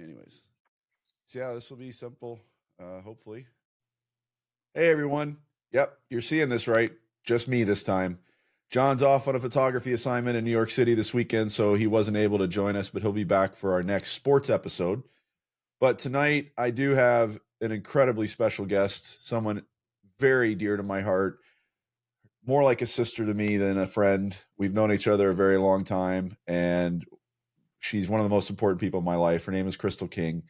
Anyways, so yeah, this will be simple, hopefully. Hey, everyone. Yep, you're seeing this right. Just me this time. John's off on a photography assignment in New York City this weekend, so he wasn't able to join us, but he'll be back for our next sports episode. But tonight, I do have an incredibly special guest, someone very dear to my heart, more like a sister to me than a friend. We've known each other a very long time, and she's one of the most important people in my life. Her name is Crystal King.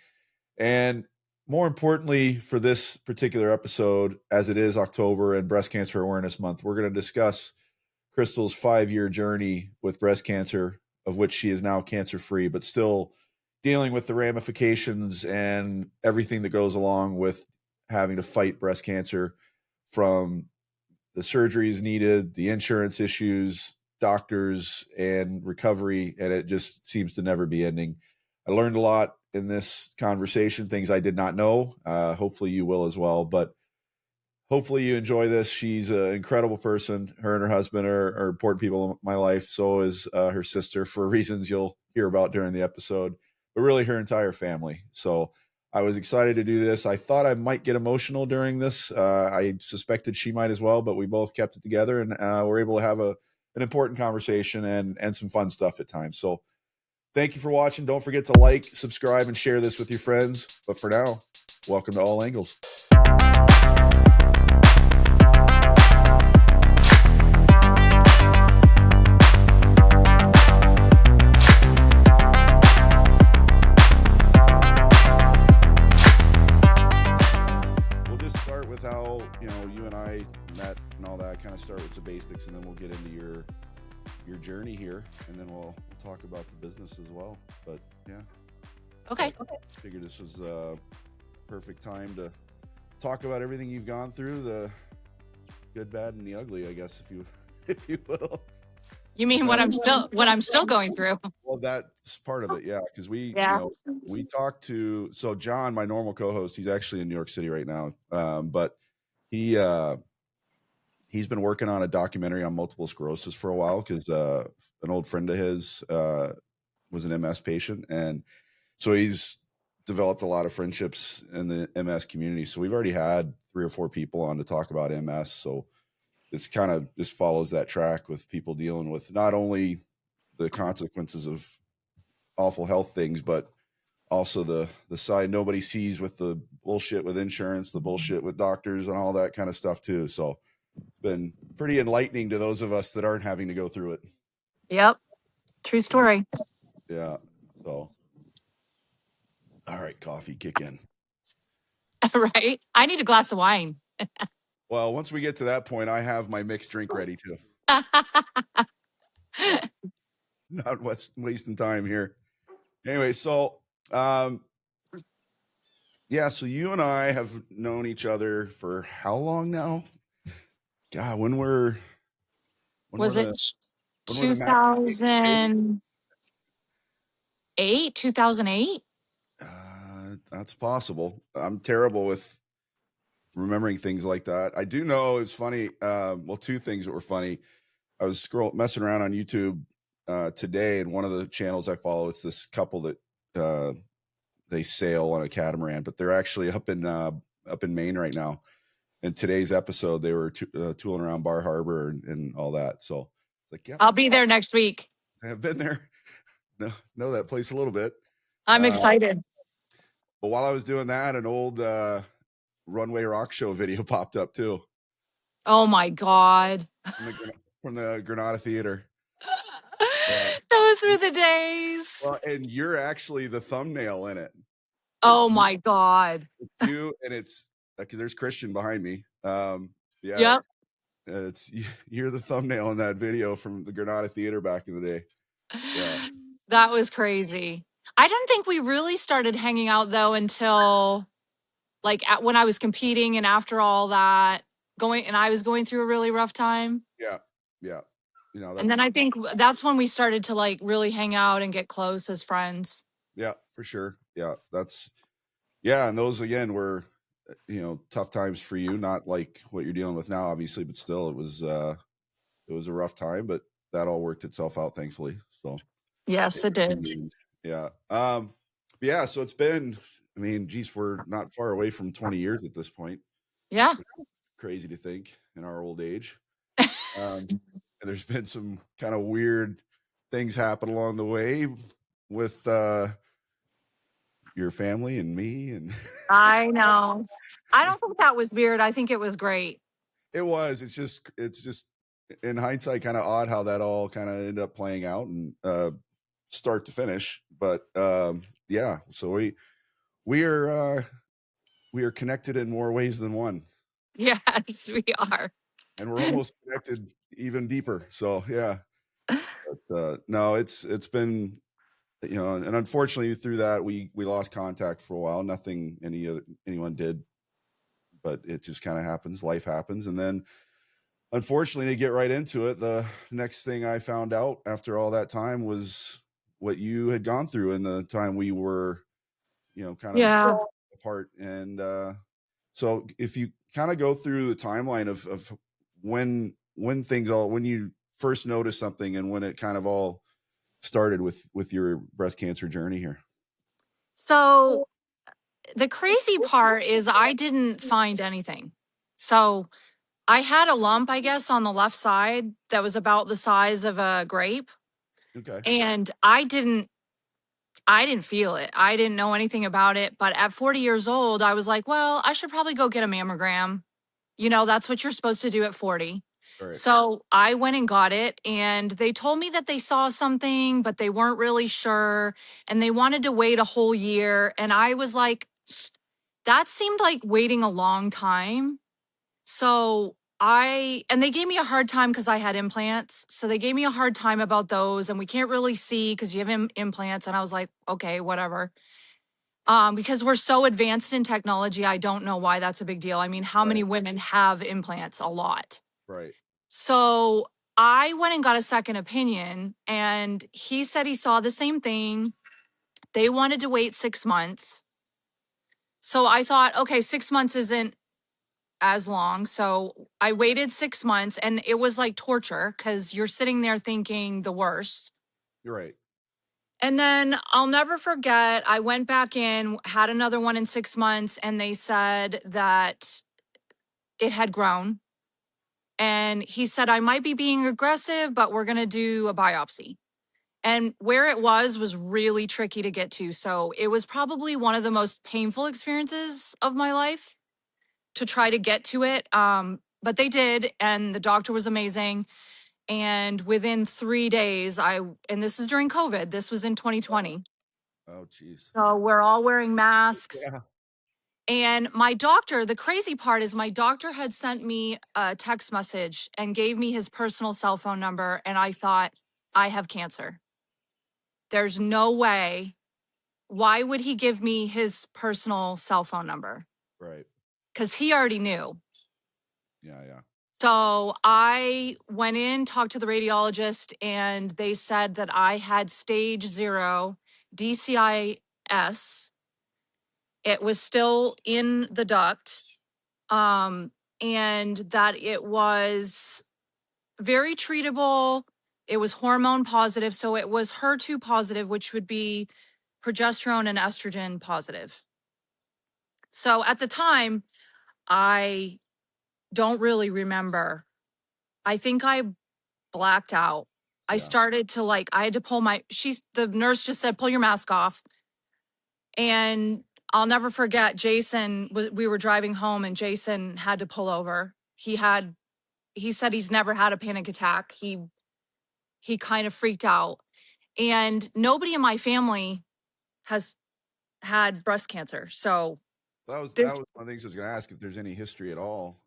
And more importantly, for this particular episode, as it is October and Breast Cancer Awareness Month, we're going to discuss Crystal's 5-year journey with breast cancer, of which she is now cancer-free, but still dealing with the ramifications and everything that goes along with having to fight breast cancer, from the surgeries needed, the insurance issues, doctors, and recovery, and it just seems to never be ending. I learned a lot in this conversation, things I did not know. Hopefully you will as well, but hopefully you enjoy this. She's an incredible person. Her and her husband are important people in my life. So is her sister, for reasons you'll hear about during the episode, but really her entire family. So I was excited to do this. I thought I might get emotional during this. I suspected she might as well, but we both kept it together, and we're able to have an important conversation and some fun stuff at times. So thank you for watching. Don't forget to like, subscribe, and share this with your friends. But for now, welcome to All Angles. We'll just start with how, you and I met and all that, kind of start with the basics, and then we'll get into your journey here, and then we'll talk about the business as well. But yeah, okay. Figured this was a perfect time to talk about everything you've gone through, the good, bad, and the ugly, I guess, if you will. You mean what I'm still going through? Well, that's part of it, yeah, because we talked to, so John, my normal co-host, he's actually in New York City right now, but he's been working on a documentary on multiple sclerosis for a while, because an old friend of his was an MS patient. And so he's developed a lot of friendships in the MS community. So we've already had 3 or 4 people on to talk about MS. So this kind of just follows that track with people dealing with not only the consequences of awful health things, but also the side nobody sees, with the bullshit with insurance, the bullshit with doctors, and all that kind of stuff too. So it's been pretty enlightening to those of us that aren't having to go through it. Yep. True story. Yeah. So, all right, coffee, kick in. Right? I need a glass of wine. Well, once we get to that point, I have my mixed drink ready too. Not wasting time here. Anyway, so yeah, so you and I have known each other for how long now? God, was it 2008? 2008? That's possible. I'm terrible with remembering things like that. I do know it's funny. Well, 2 things that were funny. I was messing around on YouTube today, and one of the channels I follow, it's this couple that they sail on a catamaran, but they're actually up in Maine right now. In today's episode, they were tooling around Bar Harbor and all that. So it's like, yeah, I'll be there next week. I have been there. Know that place a little bit. I'm excited. But while I was doing that, an old Runway Rock Show video popped up too. Oh my God. From the Granada Theater. Those were the days. Well, and you're actually the thumbnail in it. Oh my God. It's you, and it's because there's Christian behind me. Yeah. Yep. You're the thumbnail in that video from the Granada Theater back in the day. Yeah. That was crazy. I don't think we really started hanging out though until when I was competing, and after all that I was going through a really rough time. Yeah. And then I think that's when we started to really hang out and get close as friends. Yeah, for sure. Yeah, and those again were, tough times for you, not like what you're dealing with now, obviously, but still it was a rough time, but that all worked itself out, thankfully. So yes, it did. Yeah. Yeah, so it's been, I mean, geez, we're not far away from 20 years at this point. Yeah. Crazy to think in our old age. And there's been some kind of weird things happen along the way with your family and me, and I know. I don't think that was weird. I think it was great. it was. It's just in hindsight kind of odd how that all kind of ended up playing out and start to finish. But yeah, so we are we are connected in more ways than one, Yes, we are. and we're almost connected even deeper. So yeah, but no, it's been, you know, and unfortunately through that we lost contact for a while. Nothing anyone did, but it just kind of happens. Life happens, and then unfortunately, to get right into it, the next thing I found out after all that time was what you had gone through in the time we were, you know, kind of Yeah. apart. And so if you kind of go through the timeline of when when you first noticed something and when it kind of all started with your breast cancer journey here. So the crazy part is I didn't find anything. So I had a lump, I guess, on the left side that was about the size of a grape. Okay. And I didn't feel it. I didn't know anything about it. But at 40 years old, I was like, well, I should probably go get a mammogram. You know, that's what you're supposed to do at 40. All right. So I went and got it, and they told me that they saw something, but they weren't really sure. And they wanted to wait a whole year. And I was like, that seemed like waiting a long time. So and they gave me a hard time because I had implants. So they gave me a hard time about those, and we can't really see because you have implants. And I was like, okay, whatever. Because we're so advanced in technology, I don't know why that's a big deal. I mean, how many Right. women have implants? A lot. Right. So I went and got a second opinion, and he said he saw the same thing. They wanted to wait 6 months. So I thought, okay, 6 months isn't as long. So I waited 6 months, and it was like torture because you're sitting there thinking the worst. You're right. And then I'll never forget, I went back in, had another one in 6 months, and they said that it had grown. And he said, I might be being aggressive, but we're going to do a biopsy. And where it was really tricky to get to. So it was probably one of the most painful experiences of my life to try to get to it. But they did, and the doctor was amazing. And within 3 days, and this is during COVID, this was in 2020. Oh, geez. So we're all wearing masks. Yeah. And my doctor, the crazy part is my doctor had sent me a text message and gave me his personal cell phone number. And I thought, I have cancer. There's no way. Why would he give me his personal cell phone number? Right. Because he already knew. Yeah. Yeah. So I went in, talked to the radiologist, and they said that I had stage 0 DCIS. It was still in the duct, and that it was very treatable. It was hormone positive. So it was HER2 positive, which would be progesterone and estrogen positive. So at the time, I don't really remember. I think I blacked out. I Yeah. started to I had to pull the nurse just said, pull your mask off. And I'll never forget Jason, we were driving home and Jason had to pull over. He said he's never had a panic attack. He kind of freaked out. And nobody in my family has had breast cancer. So That was one of the things I was going to ask, if there's any history at all.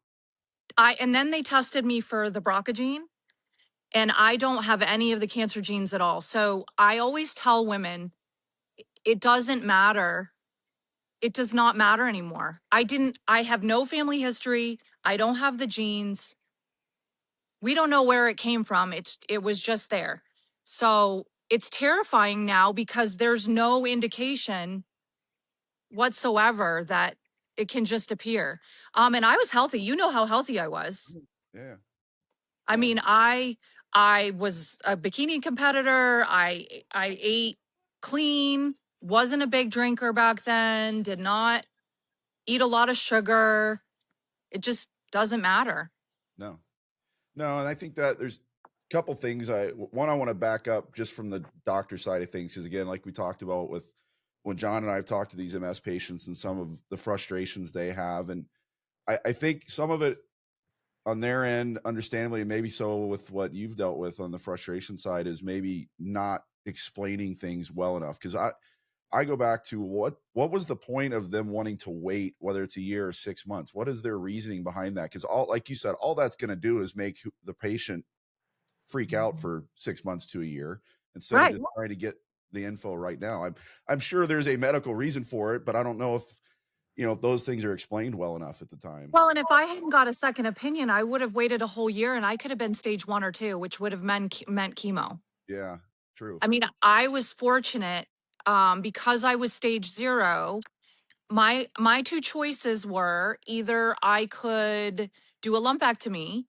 and then they tested me for the BRCA gene, and I don't have any of the cancer genes at all. So I always tell women, it doesn't matter. It does not matter anymore. I have no family history. I don't have the genes. We don't know where it came from. It was just there. So it's terrifying now because there's no indication whatsoever that it can just appear. And I was healthy. You know how healthy I was. Yeah. I mean, I was a bikini competitor. I ate clean. wasn't a big drinker back then, did not eat a lot of sugar. It just doesn't matter. No, no. And I think that there's a couple things. I want to back up just from the doctor side of things. Cause again, like we talked about with when John and I have talked to these MS patients and some of the frustrations they have. And I think some of it on their end, understandably, and maybe so with what you've dealt with on the frustration side, is maybe not explaining things well enough. Cause I go back to what was the point of them wanting to wait, whether it's a year or 6 months? What is their reasoning behind that? Because all, like you said, all that's going to do is make the patient freak out for 6 months to a year instead of Right. just trying to get the info right now. I'm sure there's a medical reason for it, but I don't know if if those things are explained well enough at the time. Well, and if I hadn't got a second opinion, I would have waited a whole year and I could have been stage 1 or 2, which would have meant chemo. Yeah, true. I mean, I was fortunate because I was stage 0. My two choices were either I could do a lumpectomy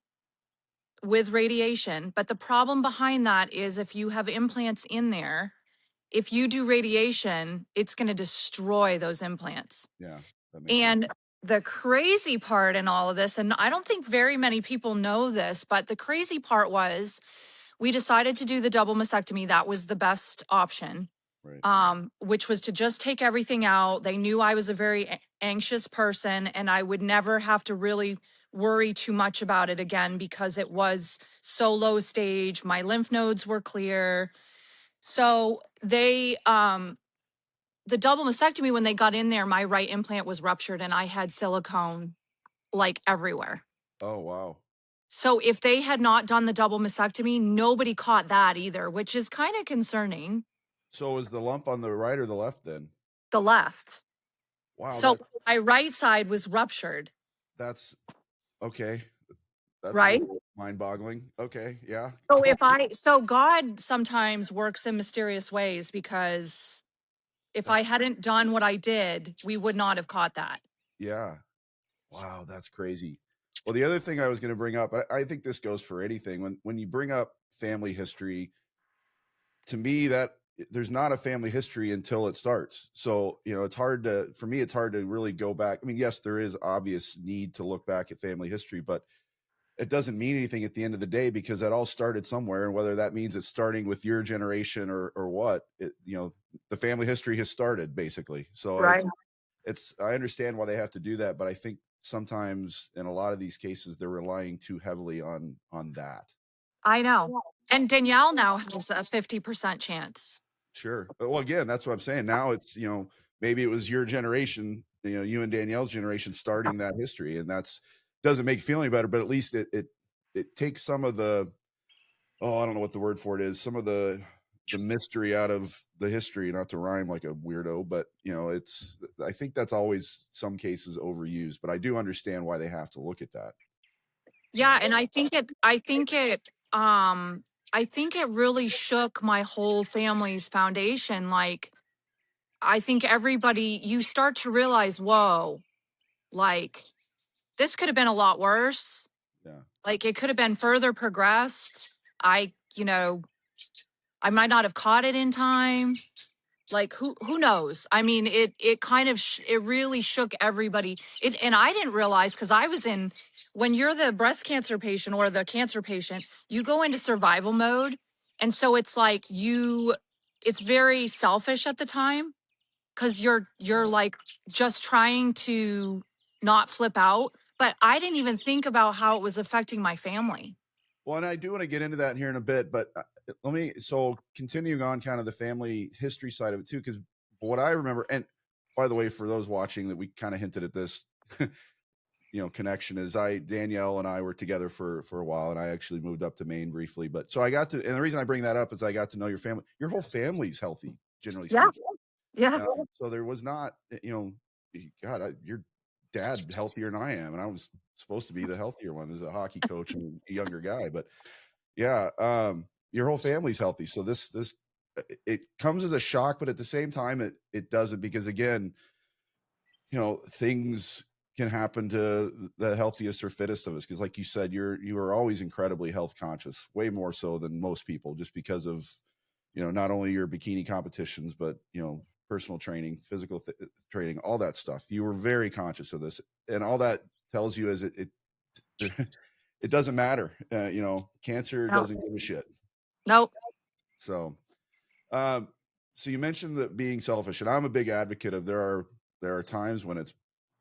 with radiation, but the problem behind that is if you have implants in there, if you do radiation, it's going to destroy those implants. Yeah, that makes sense. And the crazy part in all of this, and I don't think very many people know this, but the crazy part was we decided to do the double mastectomy. That was the best option. Right. Which was to just take everything out. They knew I was a very anxious person and I would never have to really worry too much about it again because it was so low stage. My lymph nodes were clear. So they, the double mastectomy, when they got in there, my right implant was ruptured and I had silicone like everywhere. Oh, wow. So if they had not done the double mastectomy, nobody caught that either, which is kind of concerning. So is the lump on the right or the left then? The left. Wow. So my right side was ruptured. That's okay. That's right. Mind-boggling. Okay. Yeah. So God sometimes works in mysterious ways because if I hadn't done what I did, we would not have caught that. Yeah. Wow. That's crazy. Well, the other thing I was going to bring up, I think this goes for anything. When you bring up family history, to me, that there's not a family history until it starts. So, it's hard for me, it's hard to really go back. I mean, yes, there is obvious need to look back at family history, but it doesn't mean anything at the end of the day because that all started somewhere. And whether that means it's starting with your generation or what, the family history has started basically. So Right. I understand why they have to do that, but I think sometimes in a lot of these cases, they're relying too heavily on that. I know. And Danielle now has a 50% chance. Sure. Well, again, that's what I'm saying. Now it's, maybe it was your generation, you and Danielle's generation starting that history, and doesn't make you feel any better, but at least it takes some of the, I don't know what the word for it is, some of the mystery out of the history, not to rhyme like a weirdo, but I think that's always some cases overused, but I do understand why they have to look at that. Yeah. And I think it really shook my whole family's foundation. Like, I think everybody, you start to realize, whoa, like this could have been a lot worse. Yeah. Like it could have been further progressed. I might not have caught it in time. Like who knows? I mean, it kind of, it really shook everybody. And I didn't realize, cause I was when you're the breast cancer patient or the cancer patient, you go into survival mode. And so it's like it's very selfish at the time. Cause you're like just trying to not flip out. But I didn't even think about how it was affecting my family. Well, and I do want to get into that here in a bit, but so continuing on kind of the family history side of it too, because what I remember, and by the way, for those watching that we kind of hinted at this, connection is Danielle and I were together for a while, and I actually moved up to Maine briefly, but so and the reason I bring that up is I got to know your family. Your whole family's healthy, generally speaking. Yeah. So there was not, God, your dad healthier than I am, and I was supposed to be the healthier one as a hockey coach and a younger guy, but yeah, your whole family's healthy. So this it comes as a shock, but at the same time it doesn't, because again, things can happen to the healthiest or fittest of us, because like you said, you are always incredibly health conscious, way more so than most people, just because of not only your bikini competitions, but personal training, physical training, all that stuff. You were very conscious of this, and all that tells you is it it doesn't matter. You know, cancer No. doesn't give a shit. Nope. So, um, so you mentioned that being selfish, and I'm a big advocate of there are times when it's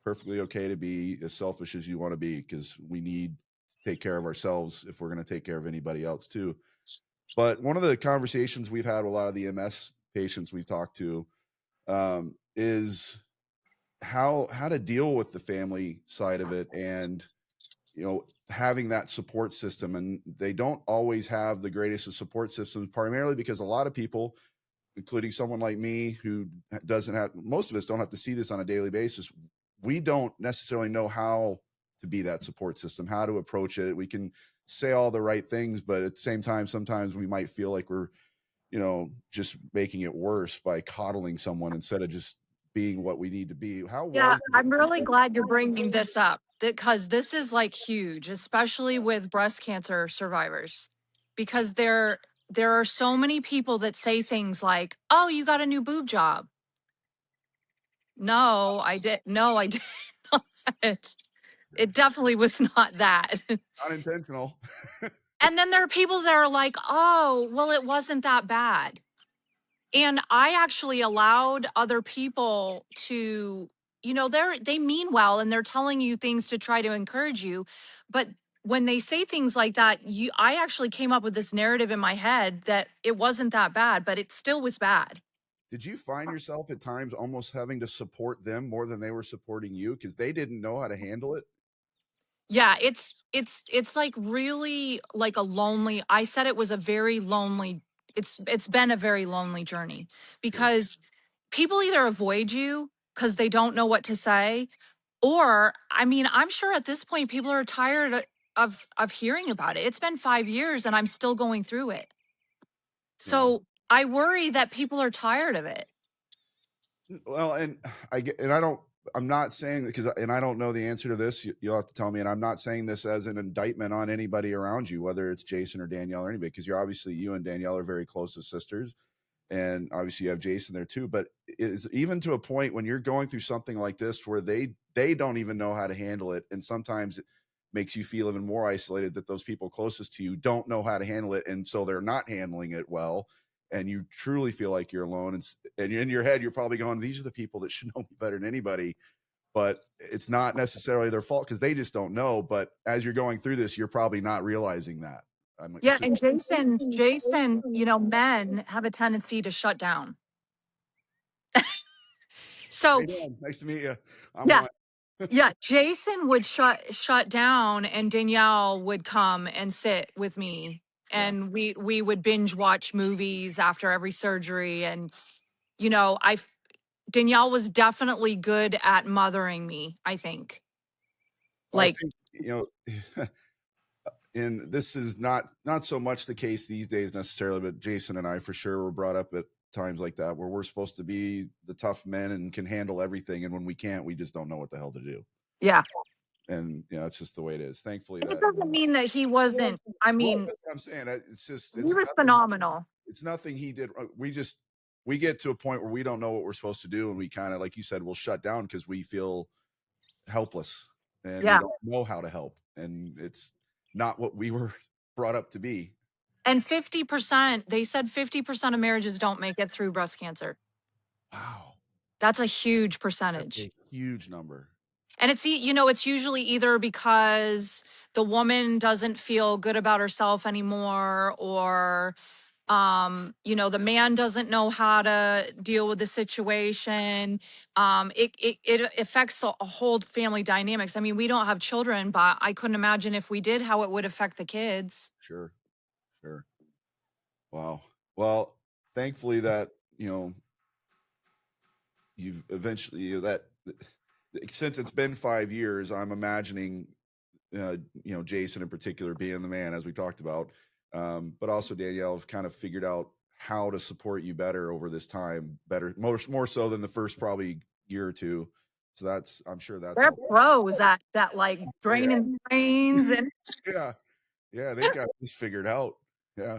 perfectly okay to be as selfish as you want to be, because we need to take care of ourselves if we're going to take care of anybody else too. But one of the conversations we've had with a lot of the MS patients we've talked to, is how to deal with the family side of it, and you know, having that support system. And they don't always have the greatest of support systems, primarily because a lot of people, including someone like me who doesn't have, most of us don't have to see this on a daily basis, we don't necessarily know how to be that support system, how to approach it. We can say all the right things, but at the same time, sometimes we might feel like we're, you know, just making it worse by coddling someone instead of just being what we need to be. How Yeah, was I'm really glad you're bringing this up, because this is like huge, especially with breast cancer survivors, because there are so many people that say things like, "Oh, you got a new boob job." No, I did. No, I did not. It definitely was not that. unintentional? And then there are people that are like, "Oh, well, it wasn't that bad." And I actually allowed other people to, you know, they mean well and they're telling you things to try to encourage you. But when they say things like that, I actually came up with this narrative in my head that it wasn't that bad, but it still was bad. Did you find yourself at times almost having to support them more than they were supporting you because they didn't know how to handle it? Yeah, it's like really like a lonely, I said it was a very lonely, it's been a very lonely journey, Sure. because people either avoid you because they don't know what to say, or I mean, I'm sure at this point people are tired of hearing about it. It's been 5 years and I'm still going through it. Yeah. So I worry that people are tired of it. Well, and I get, and I don't, I'm not saying that because, and I don't know the answer to this. You'll have to tell me. And I'm not saying this as an indictment on anybody around you, whether it's Jason or Danielle or anybody, because you're obviously, you and Danielle are very close as sisters. And obviously you have Jason there too. But is even to a point when you're going through something like this where they don't even know how to handle it. And sometimes it makes you feel even more isolated that those people closest to you don't know how to handle it. And so they're not handling it well. And you truly feel like you're alone. And in your head, you're probably going, these are the people that should know me better than anybody. But it's not necessarily their fault because they just don't know. But as you're going through this, you're probably not realizing that. Yeah, and Jason, you know, men have a tendency to shut down. How So you doing? Nice to meet you. I'm yeah, one. yeah, Jason would shut down and Danielle would come and sit with me, Yeah. and we would binge watch movies after every surgery. And you know, Danielle was definitely good at mothering me, I think. Well, I Like, think, you know, and this is not so much the case these days necessarily, but Jason and I for sure were brought up at times like that where we're supposed to be the tough men and can handle everything, and when we can't, we just don't know what the hell to do. yeah. And you know, it's just the way it is. Thankfully, And it that doesn't mean that he wasn't, I well, mean, that's what I'm saying. It's just he was phenomenal. it's nothing he did. We get to a point where we don't know what we're supposed to do, and we kind of, like you said, we'll shut down because we feel helpless and we Yeah. don't know how to help, and it's not what we were brought up to be. And 50%, they said 50% of marriages don't make it through breast cancer. Wow. That's a huge That's percentage. a huge number. And you know, it's usually either because the woman doesn't feel good about herself anymore, or you know, the man doesn't know how to deal with the situation. It affects the whole family dynamics. I mean, we don't have children, but I couldn't imagine if we did how it would affect the kids. Sure. Sure. Wow. Well, thankfully that, you know, you've eventually, you know, that since it's been 5 years, I'm imagining, you know, Jason in particular being the man, as we talked about, but also Danielle have kind of figured out how to support you better over this time, better, more so than the first probably year or two. So that's, I'm sure that's They're helped. pros at like Yeah, draining brains and yeah, yeah. They got this figured out. Yeah.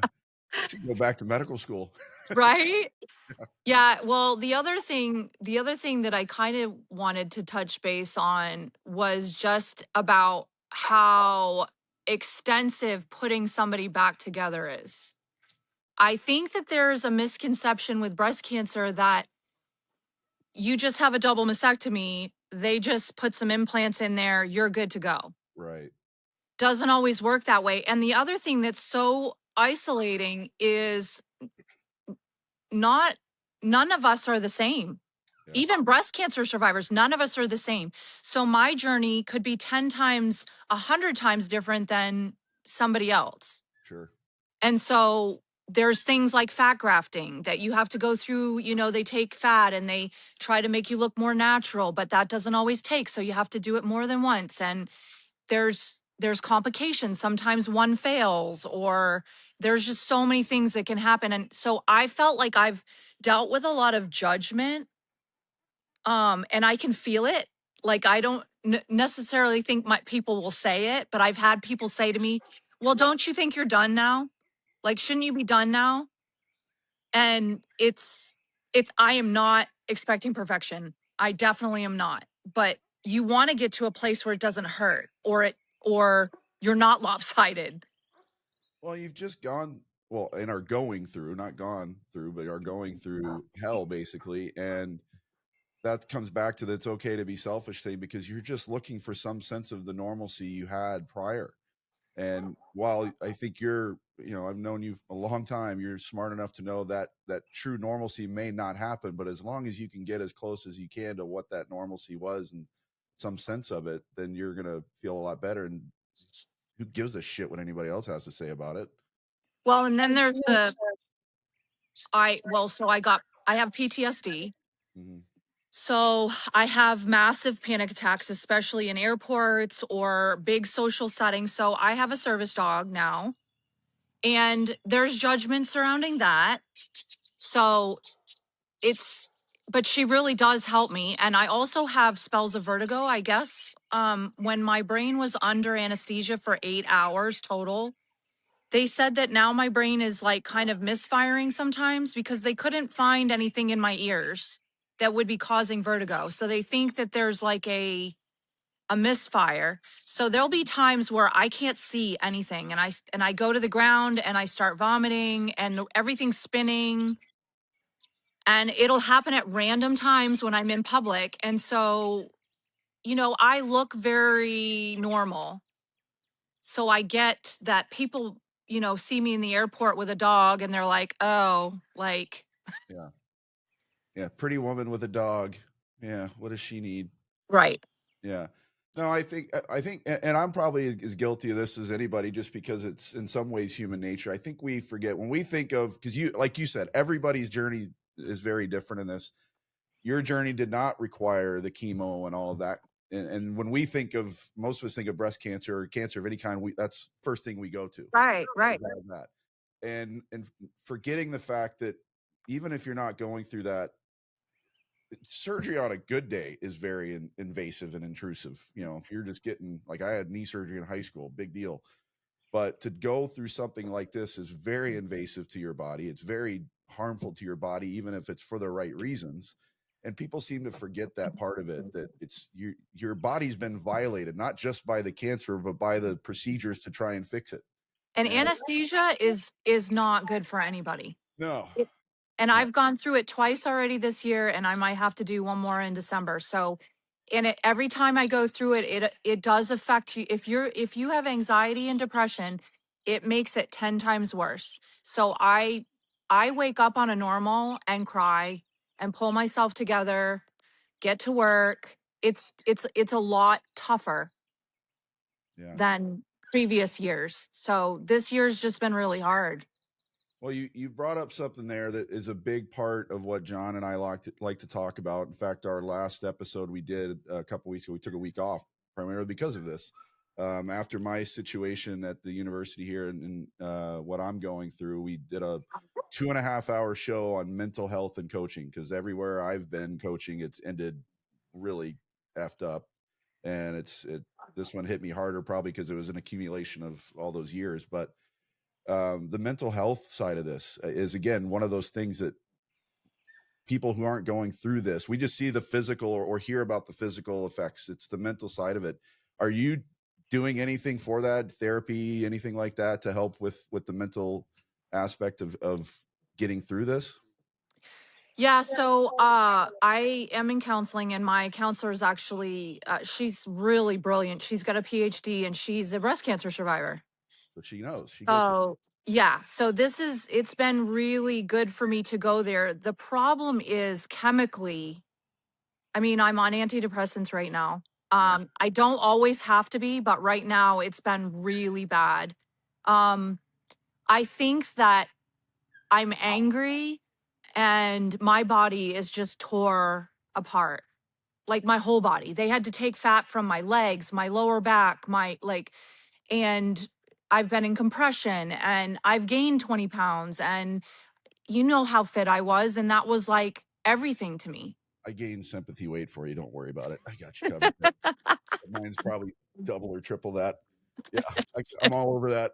Should go back to medical school. Right? Yeah, well, the other thing that I kind of wanted to touch base on was just about how extensive putting somebody back together is. I think that there's a misconception with breast cancer that you just have a double mastectomy, they just put some implants in there, you're good to go. Right. Doesn't always work that way. And the other thing that's so isolating is not none of us are the same. Yeah. Even breast cancer survivors, none of us are the same. So my journey could be 10 times, 100 times different than somebody else. Sure. And so there's things like fat grafting that you have to go through. They take fat and they try to make you look more natural, but that doesn't always take. So you have to do it more than once. And there's complications. Sometimes one fails, or there's just so many things that can happen. And so I felt like I've dealt with a lot of judgment, and I can feel it. Like I don't necessarily think my people will say it, but I've had people say to me, "Well, don't you think you're done now? Like, shouldn't you be done now?" And it's I am not expecting perfection. I definitely am not. But you want to get to a place where it doesn't hurt, or you're not lopsided. Well, you've just gone, well, and are going through, not gone through, but are going through hell basically. And that comes back to the it's okay to be selfish thing, because you're just looking for some sense of the normalcy you had prior. And while I think I've known you a long time, you're smart enough to know that true normalcy may not happen, but as long as you can get as close as you can to what that normalcy was and some sense of it, then you're going to feel a lot better. And who gives a shit what anybody else has to say about it? Well, and then there's so I have PTSD. Mm-hmm. So I have massive panic attacks, especially in airports or big social settings. So I have a service dog now, and there's judgment surrounding that. So it's, but she really does help me. And I also have spells of vertigo, I guess. When my brain was under anesthesia for 8 hours total, they said that now my brain is like kind of misfiring sometimes because they couldn't find anything in my ears that would be causing vertigo. So they think that there's like a misfire. So there'll be times where I can't see anything, and I go to the ground and I start vomiting and everything's spinning, and it'll happen at random times when I'm in public. And so, I look very normal. So I get that people, see me in the airport with a dog and they're like, "Oh, like." Yeah. Yeah. Pretty woman with a dog. Yeah. What does she need? Right. Yeah. No, I think, and I'm probably as guilty of this as anybody, just because it's in some ways human nature. I think we forget when we think of, because like you said, everybody's journey is very different in this. Your journey did not require the chemo and all of that. And when we think of, most of us think of breast cancer or cancer of any kind, that's first thing we go to. Right, right. That. And forgetting the fact that even if you're not going through that, surgery on a good day is very invasive and intrusive. If you're just getting, like, I had knee surgery in high school, big deal. But to go through something like this is very invasive to your body. It's very harmful to your body, even if it's for the right reasons. And people seem to forget that part of it, that it's your body's been violated, not just by the cancer, but by the procedures to try and fix it. And And anesthesia is not good for anybody. no, And no, I've gone through it twice already this year, and I might have to do one more in December. So, every time I go through it, it does affect you. If you have anxiety and depression, it makes it 10 times worse. So I wake up on a normal and cry and pull myself together, get to work. It's a lot tougher yeah. than previous years. So this year's just been really hard. Well, you brought up something there that is a big part of what John and I like to talk about. In fact, our last episode we did a couple weeks ago, we took a week off primarily because of this. After my situation at the university here and what I'm going through, we did a 2.5 hour show on mental health and coaching, because everywhere I've been coaching, it's ended really effed up. And this one hit me harder, probably because it was an accumulation of all those years. But The mental health side of this is, again, one of those things that people who aren't going through this, we just see the physical or hear about the physical effects. It's the mental side of it. Are you doing anything for that, therapy, anything like that, to help with the mental aspect of getting through this? Yeah, so I am in counseling, and my counselor is actually she's really brilliant. She's got a PhD and she's a breast cancer survivor. So she knows, she gets it. So, yeah, so it's been really good for me to go there. The problem is chemically, I mean, I'm on antidepressants right now. Yeah, I don't always have to be, but right now it's been really bad. Um, I think that I'm angry and my body is just tore apart. Like my whole body. They had to take fat from my legs, my lower back, my like, and I've been in compression and I've gained 20 pounds, and you know how fit I was. And that was like everything to me. I gained sympathy weight for you. Don't worry about it. I got you covered. But mine's probably double or triple that. Yeah, I'm all over that.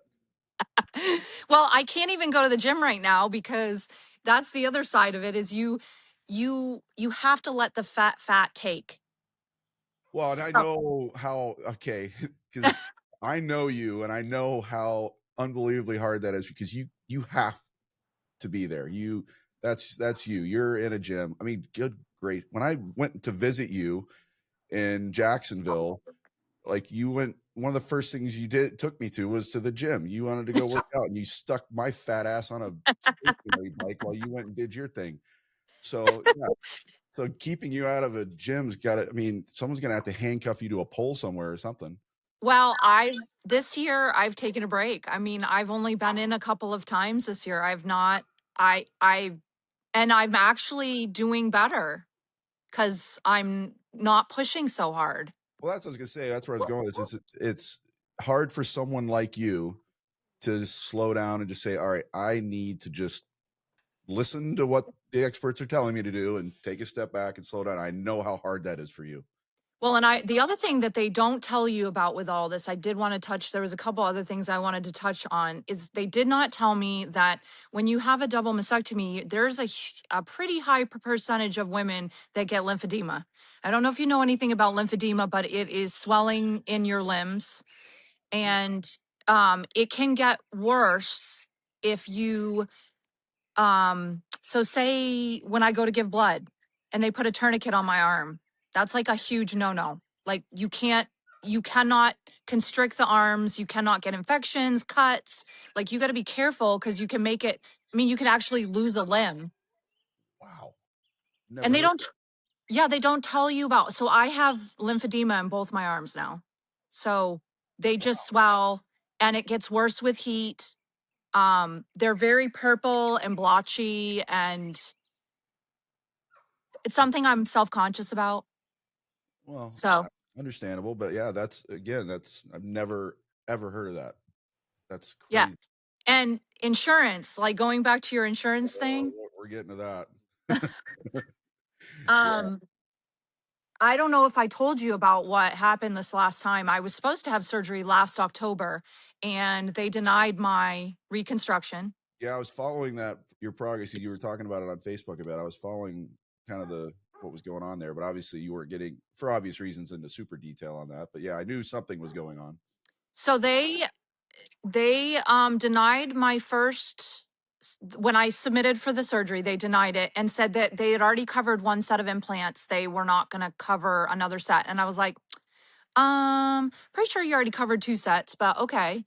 Well, I can't even go to the gym right now because that's the other side of it is you have to let the fat take. Well, and I So, know how, okay, because I know you and I know how unbelievably hard that is, because you have to be there. That's you. You're in a gym. I mean, good, great. When I went to visit you in Jacksonville, like, you went, one of the first things you took me to was to the gym. You wanted to go work out and you stuck my fat ass on a stationary bike while you went and did your thing. So yeah, so keeping you out of a gym's gotta, I mean, someone's gonna have to handcuff you to a pole somewhere or something. well, this year I've taken a break. I mean, I've only been in a couple of times this year. I've not I and I'm actually doing better cuz I'm not pushing so hard. Well, that's what I was gonna say. That's where I was going. It's hard for someone like you to slow down and just say, "All right, I need to just listen to what the experts are telling me to do and take a step back and slow down." I know how hard that is for you. Well, and the other thing that they don't tell you about with all this, I did want to touch, there was a couple other things I wanted to touch on, is they did not tell me that when you have a double mastectomy, there's a pretty high percentage of women that get lymphedema. I don't know if you know anything about lymphedema, but it is swelling in your limbs, and it can get worse if you so say when I go to give blood and they put a tourniquet on my arm, that's like a huge no-no. Like you cannot constrict the arms, you cannot get infections, cuts. Like you got to be careful because you can make it, I mean, you could actually lose a limb. Wow, And never they heard don't, yeah, they don't tell you about. So I have lymphedema in both my arms now. So they just swell and it gets worse with heat. They're very purple and blotchy, and it's something I'm self-conscious about. Well, So, understandable, but yeah, that's, again, that's, I've never ever heard of that. That's yeah. crazy. And insurance, like going back to your insurance thing, We're getting to that. Yeah. um, I don't know if I told you about what happened this last time. I was supposed to have surgery last October and they denied my reconstruction. Yeah, I was following that, your progress. You were talking about it on Facebook about. I was following kind of what was going on there, but obviously you weren't getting, for obvious reasons, into super detail on that. But yeah, I knew something was going on. So they denied my first when I submitted for the surgery, they denied it and said that they had already covered one set of implants. They were not going to cover another set. And I was like, pretty sure you already covered two sets, but okay.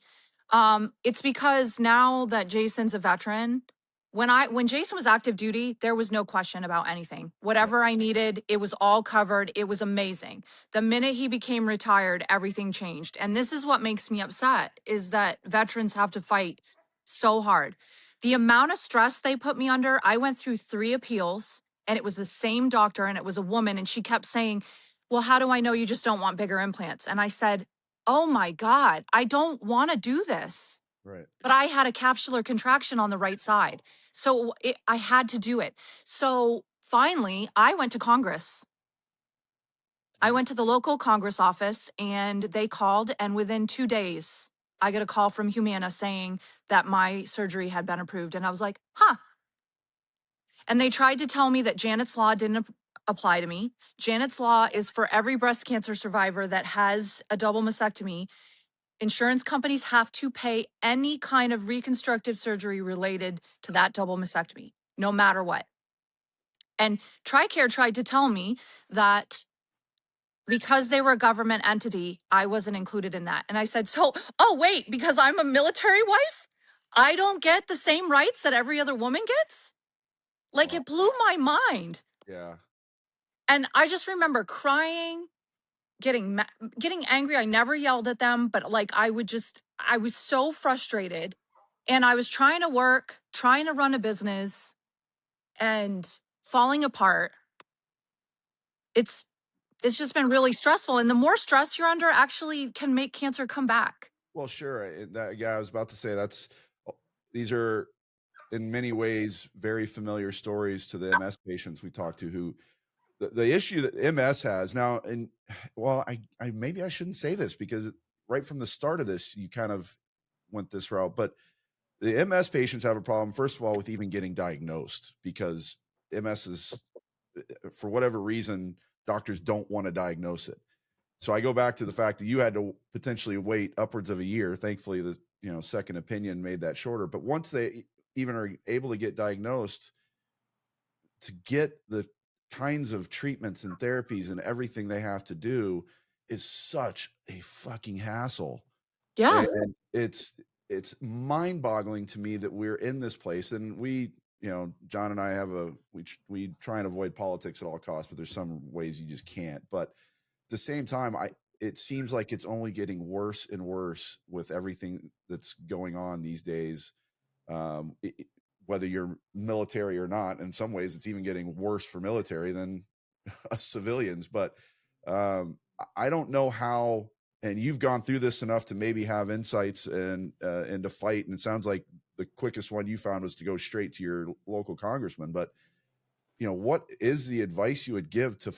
It's because now that Jason's a veteran, when Jason was active duty, there was no question about anything. Right. Whatever I needed, it was all covered. It was amazing. The minute he became retired, everything changed. And this is what makes me upset is that veterans have to fight so hard. The amount of stress they put me under, I went through 3 appeals and it was the same doctor and it was a woman and she kept saying, "Well, how do I know you just don't want bigger implants?" And I said, "Oh my God, I don't want to do this." Right. But I had a capsular contraction on the right side. So I had to do it. So finally, I went to Congress. I went Nice. to the local Congress office and they called, and within 2 days, I get a call from Humana saying that my surgery had been approved. And I was like, huh. And they tried to tell me that Janet's Law didn't apply to me. Janet's Law is for every breast cancer survivor that has a double mastectomy. Insurance companies have to pay any kind of reconstructive surgery related to that double mastectomy, no matter what. And TRICARE tried to tell me that because they were a government entity, I wasn't included in that. And I said, so, oh, wait, because I'm a military wife, I don't get the same rights that every other woman gets? Like, Wow. it blew my mind. Yeah. And I just remember crying, getting angry. I never yelled at them, but like I was so frustrated, and I was trying to work, trying to run a business, and falling apart. It's just been really stressful, and the more stress you're under actually can make cancer come back. Well, sure. Yeah, I was about to say these are in many ways very familiar stories to the MS patients we talk to who the issue that MS has now. And well, I maybe I shouldn't say this because right from the start of this, you kind of went this route, but the MS patients have a problem, first of all, with even getting diagnosed because MS is, for whatever reason, doctors don't want to diagnose it. So I go back to the fact that you had to potentially wait upwards of a year. Thankfully, the second opinion made that shorter. But once they even are able to get diagnosed, to get the kinds of treatments and therapies and everything they have to do is such a fucking hassle. Yeah. And it's mind-boggling to me that we're in this place. And we, John and I have we try and avoid politics at all costs, but there's some ways you just can't. But at the same time, it seems like it's only getting worse and worse with everything that's going on these days. Whether you're military or not, in some ways, it's even getting worse for military than us civilians. But I don't know how. And you've gone through this enough to maybe have insights and to fight. And it sounds like the quickest one you found was to go straight to your local congressman. But what is the advice you would give to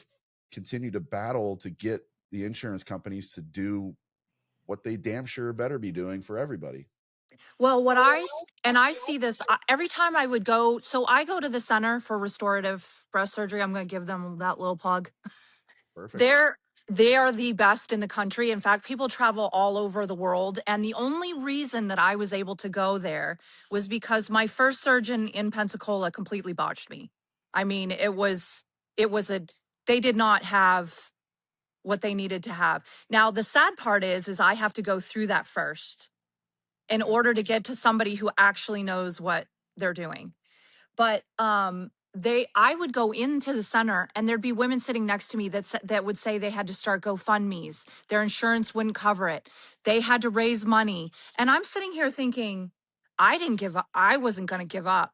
continue to battle to get the insurance companies to do what they damn sure better be doing for everybody? Well, I see this every time I would go. So I go to the Center for Restorative Breast Surgery. I'm going to give them that little plug. Perfect. They are the best in the country. In fact, people travel all over the world. And the only reason that I was able to go there was because my first surgeon in Pensacola completely botched me. I mean, they did not have what they needed to have. Now, the sad part is I have to go through that first in order to get to somebody who actually knows what they're doing. But I would go into the center and there'd be women sitting next to me that would say they had to start GoFundMe's. Their insurance wouldn't cover it. They had to raise money. And I'm sitting here thinking, I didn't give up. I wasn't going to give up.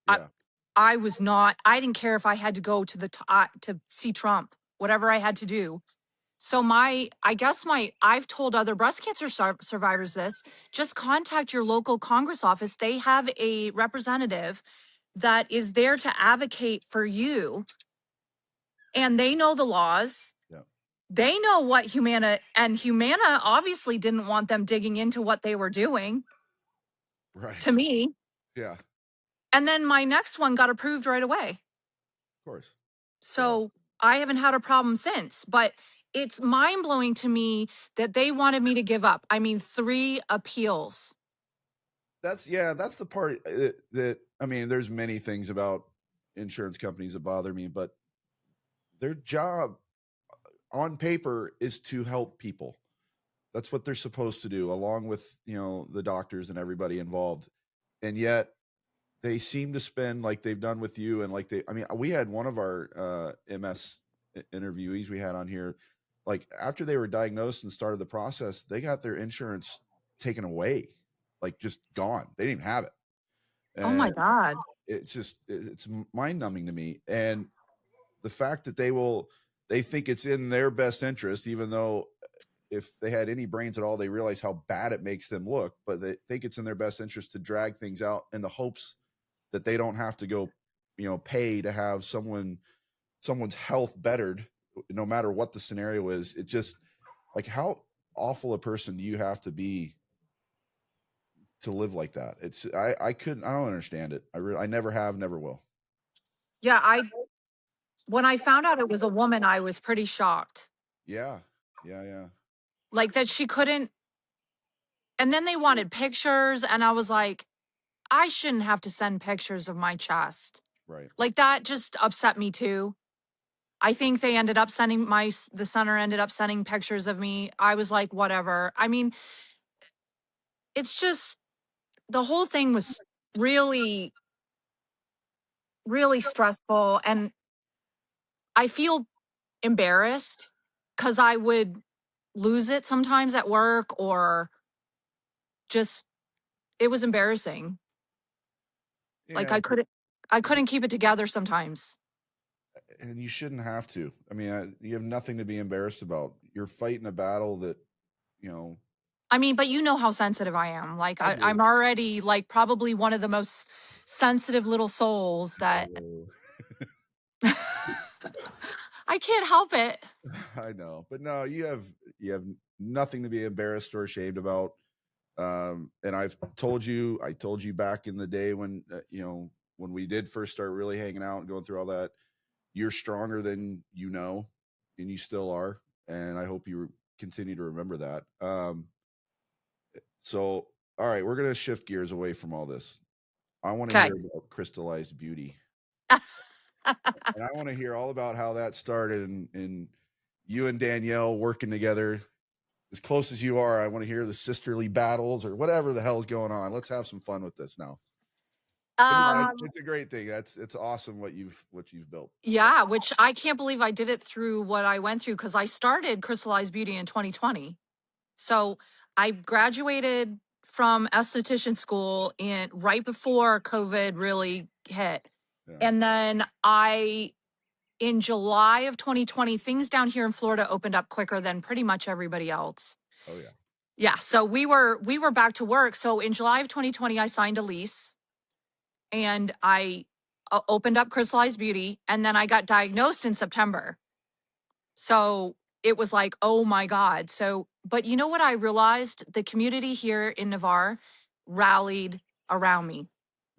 Yeah. I was not. I didn't care if I had to go to to see Trump, whatever I had to do. So I've told other breast cancer survivors this, just contact your local Congress office. They have a representative that is there to advocate for you, and they know the laws. Yeah. They know what Humana obviously didn't want them digging into what they were doing. Right. To me. Yeah. And then my next one got approved right away. Of course. So I haven't had a problem since, but it's mind blowing to me that they wanted me to give up. I mean, 3 appeals. That's the part that I mean, there's many things about insurance companies that bother me, but their job on paper is to help people. That's what they're supposed to do, along with, the doctors and everybody involved. And yet they seem to spend, like they've done with you, and we had one of our MS interviewees we had on here, like after they were diagnosed and started the process, they got their insurance taken away, like just gone. They didn't even have it. And Oh my God. it's mind numbing to me. And the fact that they think it's in their best interest, even though if they had any brains at all, they realize how bad it makes them look, but they think it's in their best interest to drag things out in the hopes that they don't have to go, pay to have someone's health bettered, no matter what the scenario is. It just, like, how awful a person do you have to be to live like that. It's I couldn't, I don't understand it. I never have, never will. Yeah, when I found out it was a woman, I was pretty shocked. Yeah. Yeah. Like that she couldn't, and then they wanted pictures, and I was like, I shouldn't have to send pictures of my chest. Right. Like that just upset me too. I think they ended up sending the center ended up sending pictures of me. I was like, whatever. I mean, it's just the whole thing was really, really stressful. And I feel embarrassed because I would lose it sometimes at work, or just, it was embarrassing. Like Yeah. I couldn't keep it together sometimes. And you shouldn't have to. I mean, you have nothing to be embarrassed about. You're fighting a battle that, you know, I mean, but you know how sensitive I am. Like I do. I'm already like probably one of the most sensitive little souls that Oh. I can't help it. I know, but no, you have nothing to be embarrassed or ashamed about. And I told you back in the day when you know, when we did first start really hanging out and going through all that, you're stronger than you know, and you still are. And I hope you continue to remember that. So, all right, we're gonna shift gears away from all this. I want to Okay. hear about Crystalized Beauty. And I want to hear all about how that started, and you and Danielle working together. As close as you are, I want to hear the sisterly battles or whatever the hell is going on. Let's have some fun with this now. But no, it's a great thing. It's awesome what you've built. Yeah, which I can't believe I did it through what I went through, because I started Crystallized Beauty in 2020. So I graduated from esthetician school in right before COVID really hit. Yeah. And then in July of 2020, things down here in Florida opened up quicker than pretty much everybody else. Oh yeah. Yeah. So we were back to work. So in July of 2020, I signed a lease, and I opened up Crystallized Beauty, and then I got diagnosed in September. So it was like, oh my God. So, but you know what I realized? The community here in Navarre rallied around me.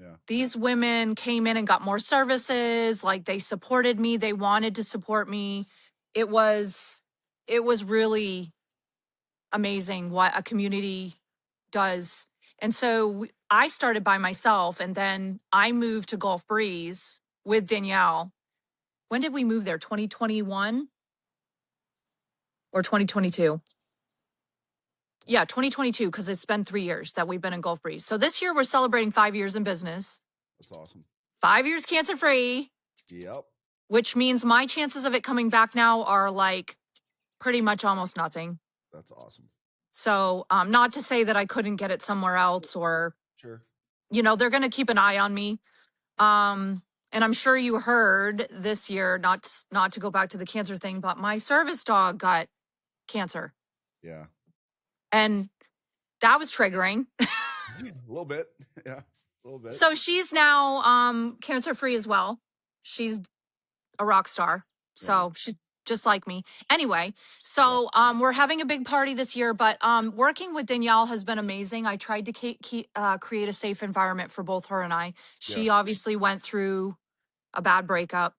Yeah. These women came in and got more services. Like they supported me. They wanted to support me. It was really amazing what a community does. And so I started by myself, and then I moved to Gulf Breeze with Danielle. When did we move there? 2021 or 2022? Yeah, 2022, because it's been 3 years that we've been in Gulf Breeze. So this year we're celebrating 5 years in business. That's awesome. 5 years cancer free. Yep. Which means my chances of it coming back now are like pretty much almost nothing. That's awesome. So not to say that I couldn't get it somewhere else, or, Sure. you know, they're going to keep an eye on me. And I'm sure you heard this year, not to go back to the cancer thing, but my service dog got cancer. Yeah. And that was triggering. A little bit. Yeah. A little bit. So she's now cancer free as well. She's a rock star. So she just like me. Anyway, so we're having a big party this year, but working with Danielle has been amazing. I tried to create a safe environment for both her and I. She obviously went through a bad breakup,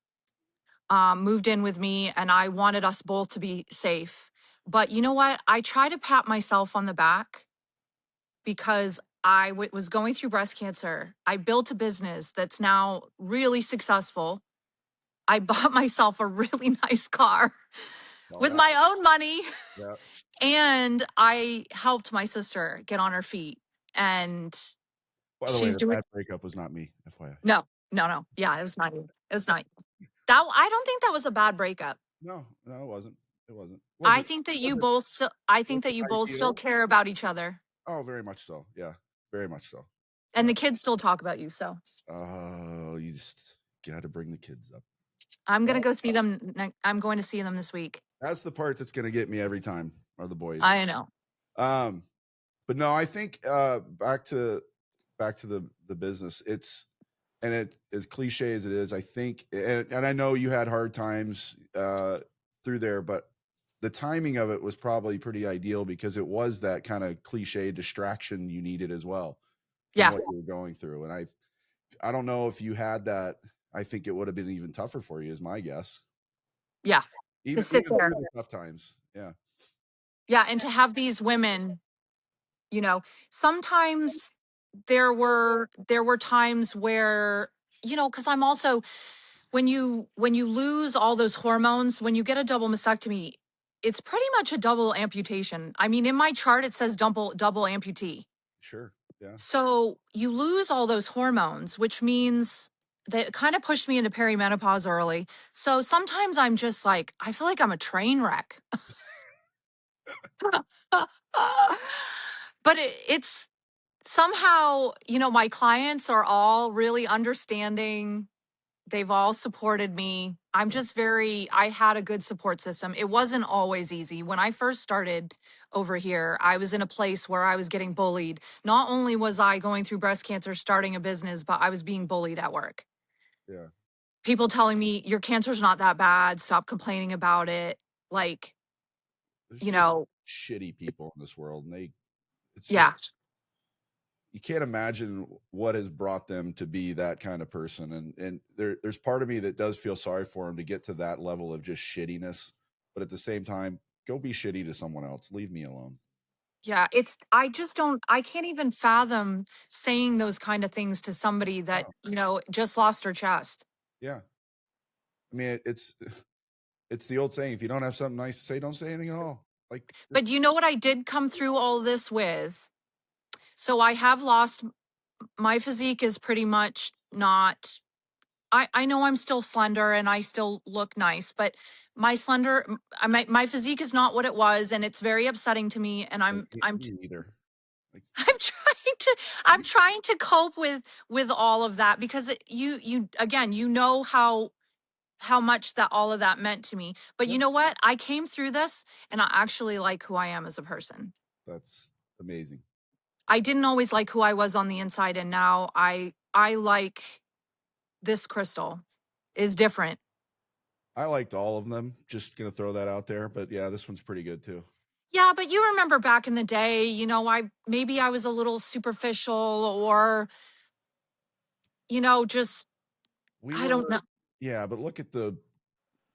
moved in with me, and I wanted us both to be safe. But you know what? I try to pat myself on the back because I was going through breast cancer. I built a business that's now really successful. I bought myself a really nice car with my own money. Yeah. And I helped my sister get on her feet. And By the way, that breakup was not me, FYI. No. Yeah, it was not you. It was not you. I don't think that was a bad breakup. No, it wasn't. It wasn't. I think that you both still care about each other. Oh, very much so. Yeah, very much so. And the kids still talk about you. So. Oh, you just got to bring the kids up. I'm going to go see them. I'm going to see them this week. That's the part that's going to get me every time, are the boys. I know. But no, I think back to the business. It's, and it, as cliche as it is, I think, and I know you had hard times through there, but the timing of it was probably pretty ideal because it was that kind of cliche distraction you needed as well. from Yeah. what you were going through. And I don't know if you had that. I think it would have been even tougher for you, is my guess. Yeah. To Even sit there. through the tough times. Yeah. Yeah. And to have these women, you know, sometimes there were times where, because I'm also, when you lose all those hormones, when you get a double mastectomy, it's pretty much a double amputation. I mean, in my chart it says double amputee. Sure. Yeah. So you lose all those hormones, which means that it kind of pushed me into perimenopause early. So sometimes I'm just like, I feel like I'm a train wreck. But it's somehow, my clients are all really understanding. They've all supported me. Yeah. I had a good support system. It wasn't always easy. When I first started over here, I was in a place where I was getting bullied. Not only was I going through breast cancer, starting a business, but I was being bullied at work. Yeah. People telling me, your cancer's not that bad. Stop complaining about it. Like, There's you just know, shitty people in this world, and it's yeah. just, you can't imagine what has brought them to be that kind of person. And there's part of me that does feel sorry for them to get to that level of just shittiness. But at the same time, go be shitty to someone else. Leave me alone. Yeah, I can't even fathom saying those kind of things to somebody that, Oh, just lost her chest. yeah. I mean, it's the old saying: if you don't have something nice to say, don't say anything at all. Like, But you know what I did come through all this with? So I have lost my physique is pretty much not I know I'm still slender and I still look nice, but my slender my physique is not what it was, and it's very upsetting to me, and me either. Like, I'm trying to I'm trying to cope with all of that because you again, how much that all of that meant to me. But you yep, know what? I came through this and I actually like who I am as a person. that's amazing. I didn't always like who I was on the inside, and now I like this Crystal is different. I liked all of them. Just gonna throw that out there, but yeah, this one's pretty good too. Yeah, but you remember back in the day, I was a little superficial, or just We I don't were, know. yeah, but look at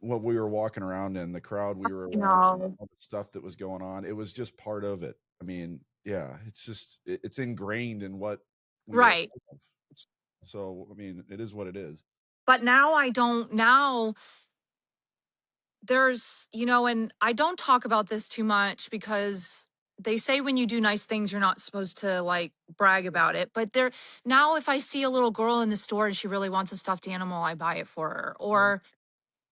what we were walking around in, the crowd we were You around, know, all the stuff that was going on. It was just part of it. I mean, yeah, it's just it's ingrained in what we are. right. So I mean, it is what it is. But now I don't now there's, and I don't talk about this too much because they say when you do nice things, you're not supposed to like brag about it. But now if I see a little girl in the store and she really wants a stuffed animal, I buy it for her. Yeah, Or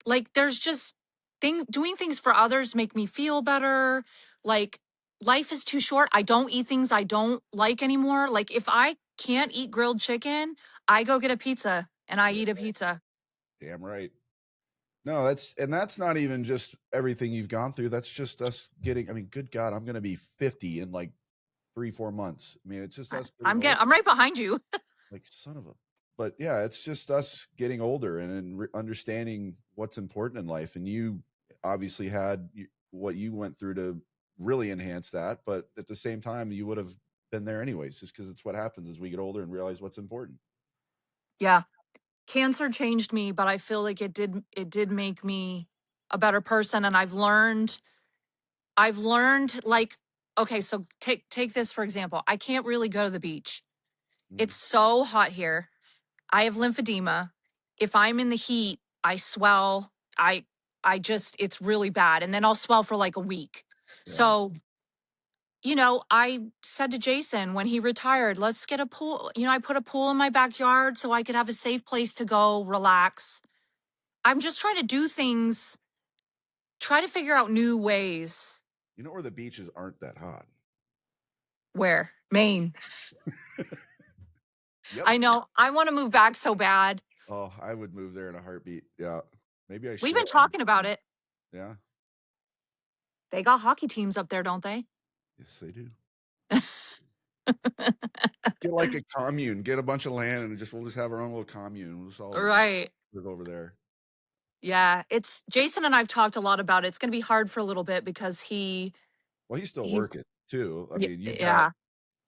like there's just doing things for others make me feel better. Like life is too short. I don't eat things I don't like anymore. Like if I can't eat grilled chicken, I go get a pizza and I eat a pizza. damn right. No, that's not even just everything you've gone through. That's just us getting. I mean, good God, I'm gonna be 50 in like 3-4 months. I mean, it's just us getting old. I'm right behind you. Like, son of a. But yeah, it's just us getting older and understanding what's important in life. And you obviously had what you went through to really enhance that. But at the same time, you would have been there anyways, just because it's what happens as we get older and realize what's important. Yeah. Cancer changed me, but I feel like it did make me a better person. And I've learned like, okay, so take this for example. I can't really go to the beach. Mm, It's so hot here. I have lymphedema. If I'm in the heat, I swell. I just it's really bad. And then I'll swell for like a week. yeah. So, I said to Jason when he retired, let's get a pool. I put a pool in my backyard so I could have a safe place to go relax. I'm just trying to do things, try to figure out new ways. You know where the beaches aren't that hot? Where? Maine. Yep. I know. I want to move back so bad. Oh, I would move there in a heartbeat. Yeah. Maybe I We've should. been talking about it. Yeah. They got hockey teams up there, don't they? Yes, they do. Get like a commune, get a bunch of land, and we'll just have our own little commune. We'll just all Right. live over there. Yeah. It's Jason and I've talked a lot about it. It's going to be hard for a little bit because Well, he's still he's working too. I mean, yeah.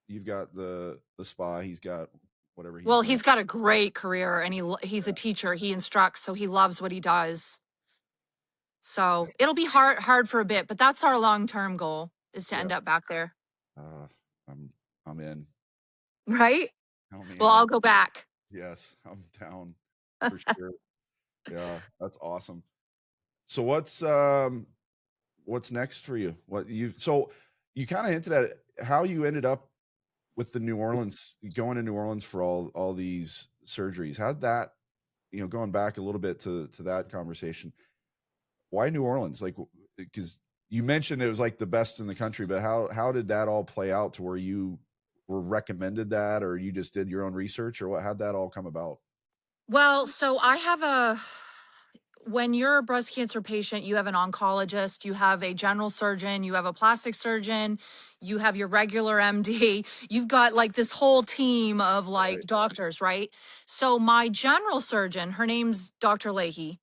you've got the spa. He's got whatever he's Well, doing. he's got a great career and he's a teacher. He instructs, so he loves what he does. So it'll be hard for a bit, but that's our long-term goal is to Yeah. end up back there. I'm in. Right? Count me Well, in. I'll go back. Yes, I'm down for sure. Yeah, that's awesome. So what's next for you? So you kind of hinted at it, how you ended up with the New Orleans, going to New Orleans for all these surgeries. How did that, going back a little bit to that conversation, why New Orleans? Like, because you mentioned it was like the best in the country, but how did that all play out to where you were recommended that, or you just did your own research, or what? How'd that all come about? Well, so when you're a breast cancer patient, you have an oncologist, you have a general surgeon, you have a plastic surgeon, you have your regular MD. You've got like this whole team of like Right. doctors, right? So my general surgeon, her name's Dr. Leahy.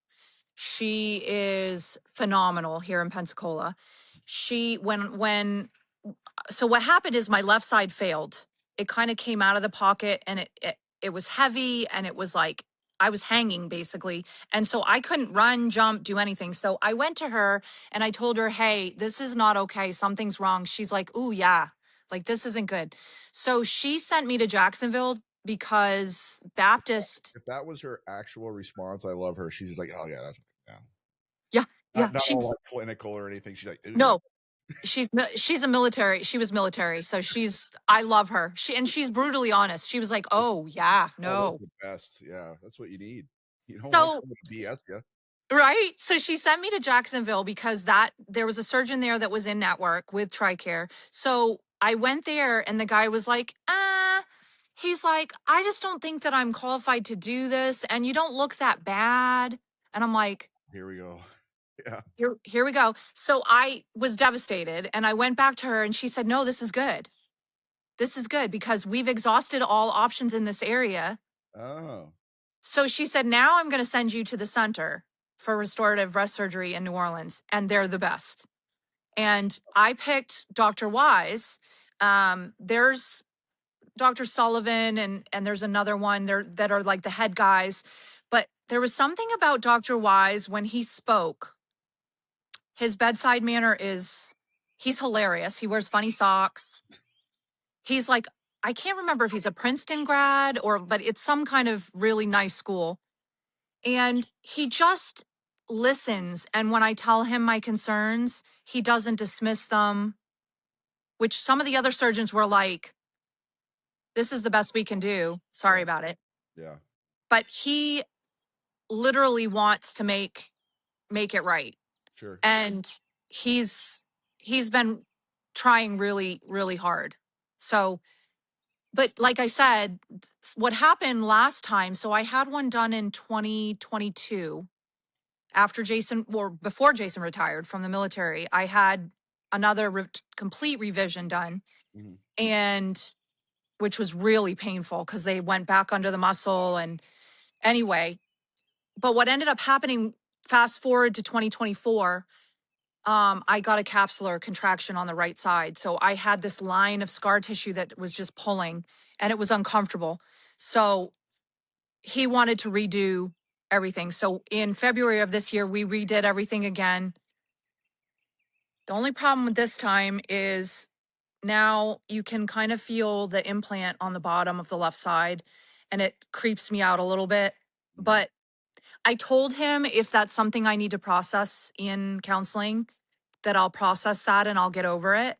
She is phenomenal here in Pensacola. She when so what happened is my left side failed. It kind of came out of the pocket and it was heavy and it was like I was hanging basically. And so I couldn't run, jump, do anything. So I went to her and I told her, "Hey, this is not okay. Something's wrong." She's like, "Ooh, yeah. Like this isn't good." So she sent me to Jacksonville because Baptist. If that was her actual response, I love her. She's like, oh yeah, that's yeah. Yeah, yeah. Not all like clinical or anything. She's like, ooh. No, she's a military. She was military, so I love her. She's brutally honest. She was like, "Oh yeah, Oh, those are no." the best. Yeah, that's what you need. You don't want So someone to BS you. right, so she sent me to Jacksonville because there was a surgeon there that was in network with TRICARE. So I went there, and the guy was like, he's like, "I just don't think that I'm qualified to do this, and you don't look that bad." And I'm like, Here we go. Yeah. here we go. So I was devastated, and I went back to her, and she said, "No, this is good. This is good because we've exhausted all options in this area." Oh. So she said, "Now I'm going to send you to the Center for Restorative Breast Surgery in New Orleans, and they're the best." And I picked Dr. Wise. There's Dr. Sullivan, and there's another one there that are like the head guys. But there was something about Dr. Wise when he spoke. His bedside manner he's hilarious. He wears funny socks. He's like, I can't remember if he's a Princeton grad but it's some kind of really nice school. And he just listens. And when I tell him my concerns, he doesn't dismiss them, which some of the other surgeons were like, "This is the best we can do. Sorry Yeah. about it." Yeah. But he literally wants to make it right. Sure. And he's been trying really, really hard. So, but like I said, what happened last time, so I had one done in 2022 after before Jason retired from the military. I had another complete revision done, Mm-hmm. and which was really painful because they went back under the muscle. And anyway, but what ended up happening, fast forward to 2024, I got a capsular contraction on the right side. So I had this line of scar tissue that was just pulling and it was uncomfortable. So he wanted to redo everything. So in February of this year, we redid everything again. The only problem with this time is now you can kind of feel the implant on the bottom of the left side and it creeps me out a little bit. Mm-hmm. But I told him if that's something I need to process in counseling, that I'll process that and I'll get over it.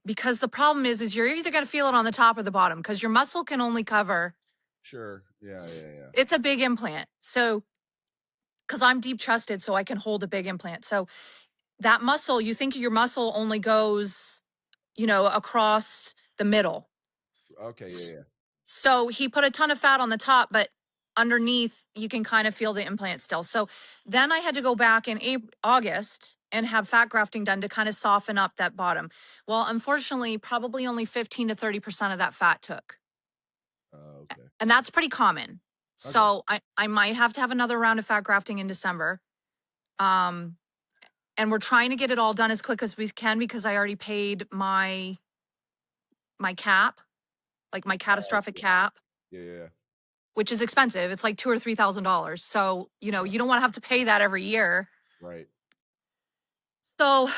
Because the problem is you're either going to feel it on the top or the bottom because your muscle can only cover. Sure. Yeah. It's a big implant. So, because I'm deep chested, so I can hold a big implant. So that muscle, you think your muscle only goes, across the middle. Okay. Yeah. So he put a ton of fat on the top, but underneath you can kind of feel the implant still. So then I had to go back in August and have fat grafting done to kind of soften up that bottom. Well, unfortunately, probably only 15 to 30% of that fat took. Okay. And that's pretty common. So I might have to have another round of fat grafting in December. And we're trying to get it all done as quick as we can because I already paid my my cap, like my catastrophic cap, Yeah. which is expensive. It's like $2,000 or $3,000. So, you know, you don't want to have to pay that every year. Right. So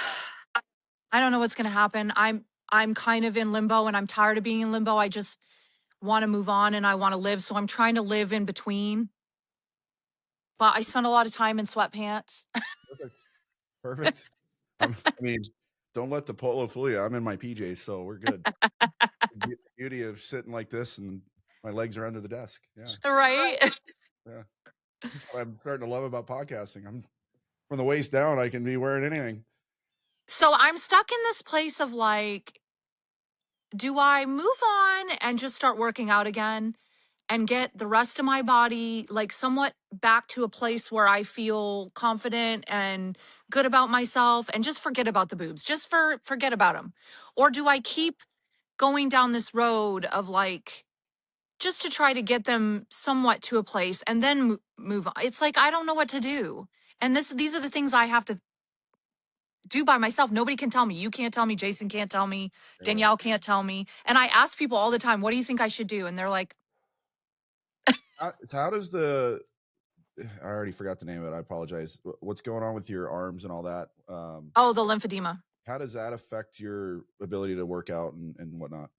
I don't know what's going to happen. I'm kind of in limbo and I'm tired of being in limbo. I just want to move on and I want to live. So I'm trying to live in between. But I spend a lot of time in sweatpants. Perfect. Perfect. I mean, don't let the polo fool you. I'm in my PJs, so we're good. The beauty of sitting like this and my legs are under the desk. Yeah. Right? Yeah. That's what I'm starting to love about podcasting. I'm from the waist down, I can be wearing anything. So I'm stuck in this place of like, do I move on and just start working out again and get the rest of my body like somewhat back to a place where I feel confident and good about myself and just forget about the boobs, just forget about them? Or do I keep going down this road of like, just to try to get them somewhat to a place and then move on? It's like, I don't know what to do. And these are the things I have to do by myself. Nobody can tell me. You can't tell me. Jason can't tell me. Yeah. Danielle can't tell me. And I ask people all the time, what do you think I should do? And they're like, How does the I already forgot the name of it. I apologize. What's going on with your arms and all that? oh, the lymphedema. How does that affect your ability to work out and whatnot?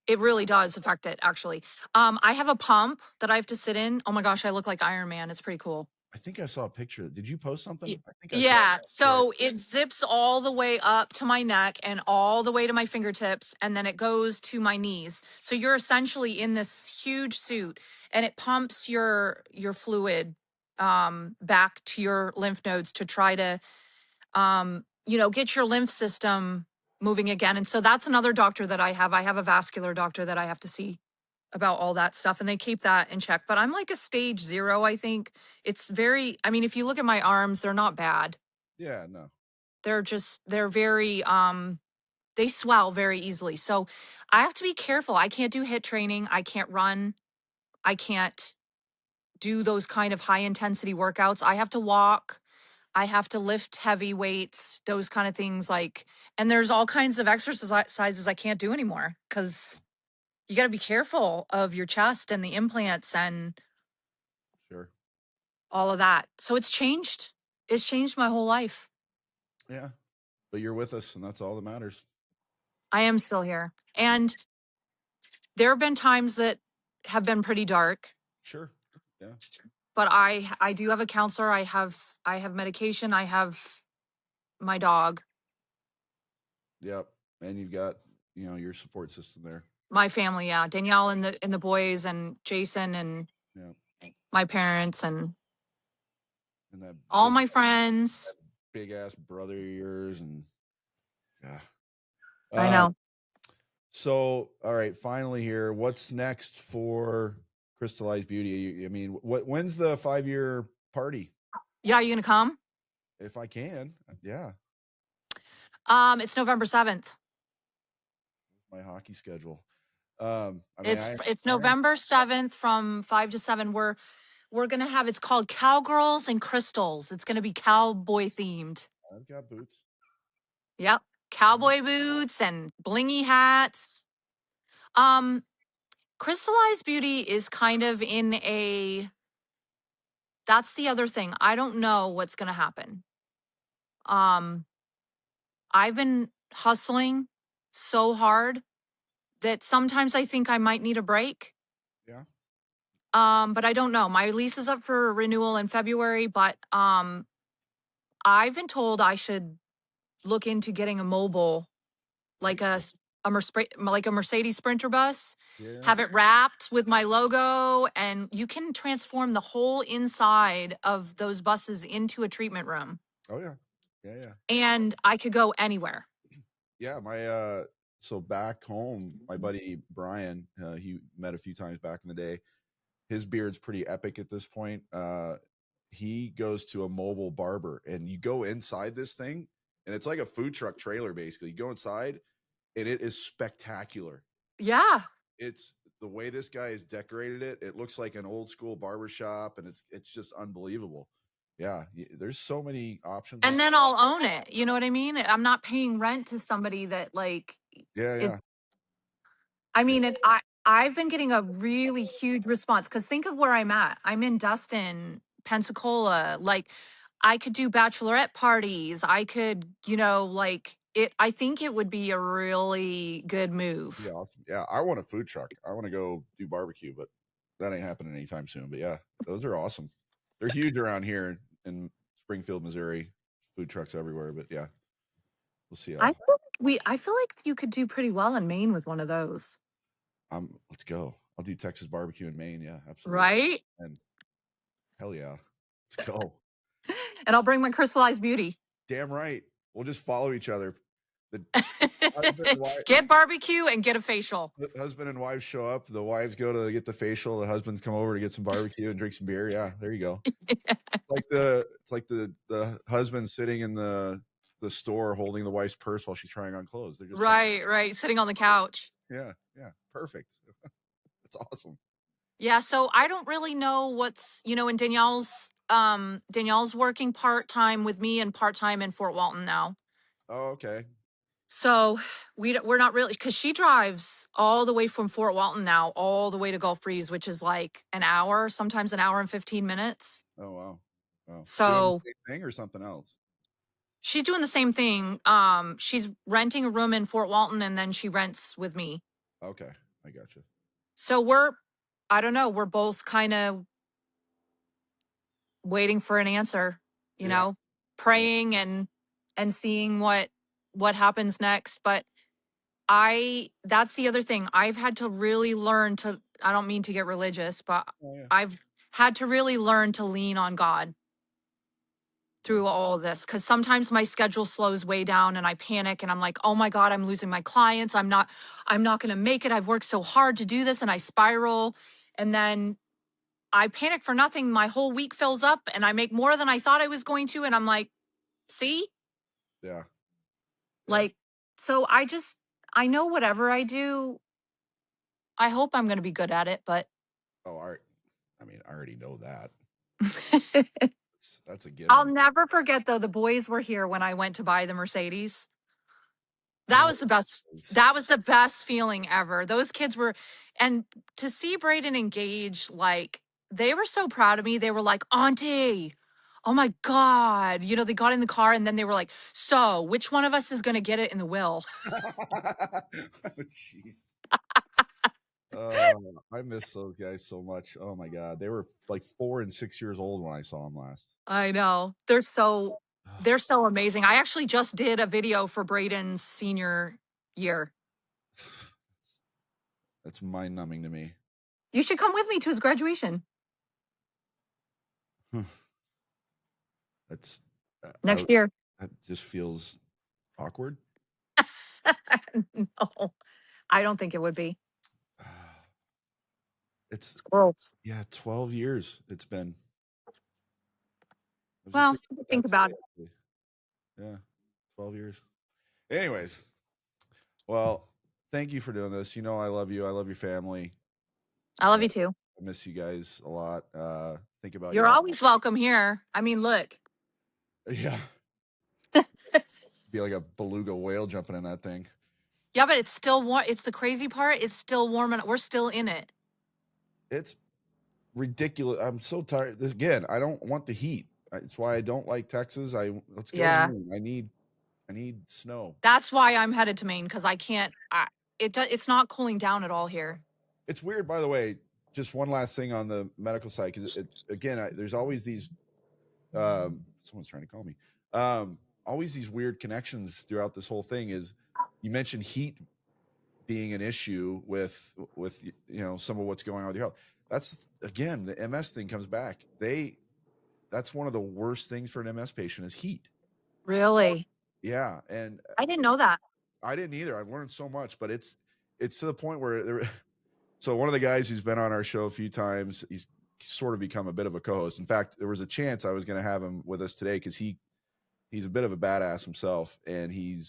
It really does affect it, actually. I have a pump that I have to sit in. Oh my gosh, I look like Iron Man. It's pretty cool. I think I saw a picture. Did you post something? I think I Yeah. saw So it zips all the way up to my neck and all the way to my fingertips, and then it goes to my knees. So you're essentially in this huge suit, and it pumps your fluid back to your lymph nodes to try to get your lymph system moving again. And so that's another doctor that I have. I have a vascular doctor that I have to see about all that stuff, and they keep that in check. But I'm like a stage 0, I think. It's I mean, if you look at my arms, they're not bad. Yeah, no. They're very, they swell very easily. So I have to be careful. I can't do HIIT training. I can't run. I can't do those kind of high intensity workouts. I have to walk. I have to lift heavy weights, those kind of things. And there's all kinds of exercises I can't do anymore because you got to be careful of your chest and the implants and Sure. all of that. So it's changed. It's changed my whole life. Yeah. But you're with us, and that's all that matters. I am still here. And there have been times that have been pretty dark. Sure. Yeah. But I do have a counselor. I have medication. I have my dog. Yep. And you've got, your support system there. My family, yeah. Danielle and the boys and Jason and my parents and that all my friends. Big ass brother of yours, and yeah. I know. So, all right, finally here, what's next for Crystalized Beauty? I mean, when's the 5-year party? Yeah, you gonna come? If I can, yeah. It's November 7th. My hockey schedule. It's November 7th from 5 to 7. We're gonna have, it's called Cowgirls and Crystals. It's gonna be cowboy themed. I've got boots. Yep. Cowboy boots and blingy hats. Crystalized Beauty is kind of that's the other thing. I don't know what's gonna happen. I've been hustling so hard that sometimes I think I might need a break. Yeah. But I don't know. My lease is up for renewal in February, but I've been told I should look into getting a mobile, like like a Mercedes Sprinter bus, have it wrapped with my logo, and you can transform the whole inside of those buses into a treatment room. Oh yeah. Yeah. And I could go anywhere. Yeah, so back home, my buddy Brian, he met a few times back in the day. His beard's pretty epic at this point. He goes to a mobile barber, and you go inside this thing, and it's like a food truck trailer, basically. You go inside, and it is spectacular. Yeah. It's the way this guy has decorated it. It looks like an old school barber shop, and it's just unbelievable. Yeah, there's so many options. And then I'll own it. You know what I mean? I'm not paying rent to somebody that Yeah. I mean, and I've been getting a really huge response because think of where I'm at. I'm in Dustin, Pensacola. Like, I could do bachelorette parties. I could, like it. I think it would be a really good Yeah, move. awesome. Yeah, I want a food truck. I want to go do barbecue, but that ain't happening anytime soon. But yeah, those are awesome. They're huge around here in Springfield, Missouri. Food trucks everywhere. But yeah, we'll see I how. feel like I feel like you could do pretty well in Maine with one of those, Let's go. I'll do Texas barbecue in Maine. Yeah, absolutely. right? And hell yeah, let's go. And I'll bring my crystallized beauty. Damn right. We'll just follow each other. The husband and wife, Get barbecue and get a facial. the husband and wives show up. The wives go to get the facial. The husbands come over to get some barbecue and drink some beer. Yeah, there you go. It's like the husband sitting in the store holding the wife's purse while she's trying on clothes. They're just Right. Sitting on the couch. yeah, perfect. That's awesome. Yeah, so I don't really know what's, and Danielle's working part-time with me and part-time in Fort Walton now. Oh, okay. So we're not really, because she drives all the way from Fort Walton now, all the way to Gulf Breeze, which is like an hour, sometimes an hour and 15 minutes. Oh wow. Doing the So same thing or something else? she's doing the same thing. She's renting a room in Fort Walton and then she rents with me. Okay, I gotcha. So I don't know, we're both kind of waiting for an answer, Yeah. praying and seeing what happens next. But that's the other thing. I've had to really learn to, I don't mean to get religious, but Oh yeah. I've had to really learn to lean on God through all of this. Cause sometimes my schedule slows way down and I panic and I'm like, oh my God, I'm losing my clients. I'm not going to make it. I've worked so hard to do this and I spiral. And then I panic for nothing. My whole week fills up and I make more than I thought I was going to. And I'm like, see, Yeah. like, so I know whatever I do, I hope I'm going to be good at it, but Oh, I mean, I already know that. That's a I'll given. never forget though. The boys were here when I went to buy the Mercedes. That Oh, was the best. That was the best feeling ever. Those kids were, and to see Braden engage, like they were so proud of me. They were like, Auntie, oh my God. They got in the car and then they were like, so which one of us is going to get it in the will? oh, jeez. I miss those guys so much. Oh my God. They were like 4 and 6 years old when I saw them last. I know. They're so amazing. I actually just did a video for Braden's senior year. That's mind numbing to me. You should come with me to his graduation That's next year. that just feels awkward. No, I don't think it would be. It's Squirrels. yeah, 12 years it's been. I was just Well, thinking about think that about today, it. actually. Yeah, 12 years. Anyways, well, thank you for doing this. I love you. I love your family. I love you too. I miss you guys a lot. Think about You're you. always welcome here. I mean, look. Yeah. Be like a beluga whale jumping in that thing. Yeah, but it's still warm. It's the crazy part. It's still warm and we're still in it. It's ridiculous. I'm so tired. Again, I don't want the heat. It's why I don't like Texas. Let's go to Yeah. Maine. I need snow. That's why I'm headed to Maine because I can't. It's not cooling down at all here. It's weird, by the way. Just one last thing on the medical side, because again, there's always these. Someone's trying to call me. Always these weird connections throughout this whole thing. Is you mentioned heat being an issue with some of what's going on with your health. That's again the MS thing comes back. That's one of the worst things for an MS patient is heat. Really? Yeah, and I didn't know that. I didn't either. I've learned so much, but it's to the point where so one of the guys who's been on our show a few times, he's sort of become a bit of a co-host. In fact, there was a chance I was going to have him with us today because he's a bit of a badass himself, and he'd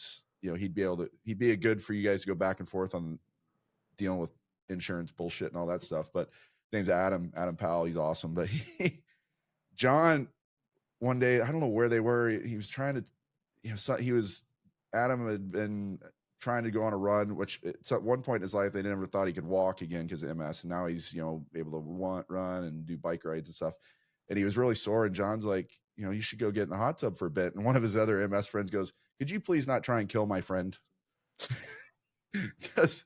be a good for you guys to go back and forth on dealing with insurance bullshit and all that stuff. But his name's Adam Powell. He's awesome. But John, one day, I don't know where they were. He was trying to, Adam had been trying to go on a run, which at one point in his life, they never thought he could walk again because of MS. And now he's, able to run and do bike rides and stuff. And he was really sore. And John's like, you should go get in the hot tub for a bit. And one of his other MS friends goes, could you please not try and kill my friend? Because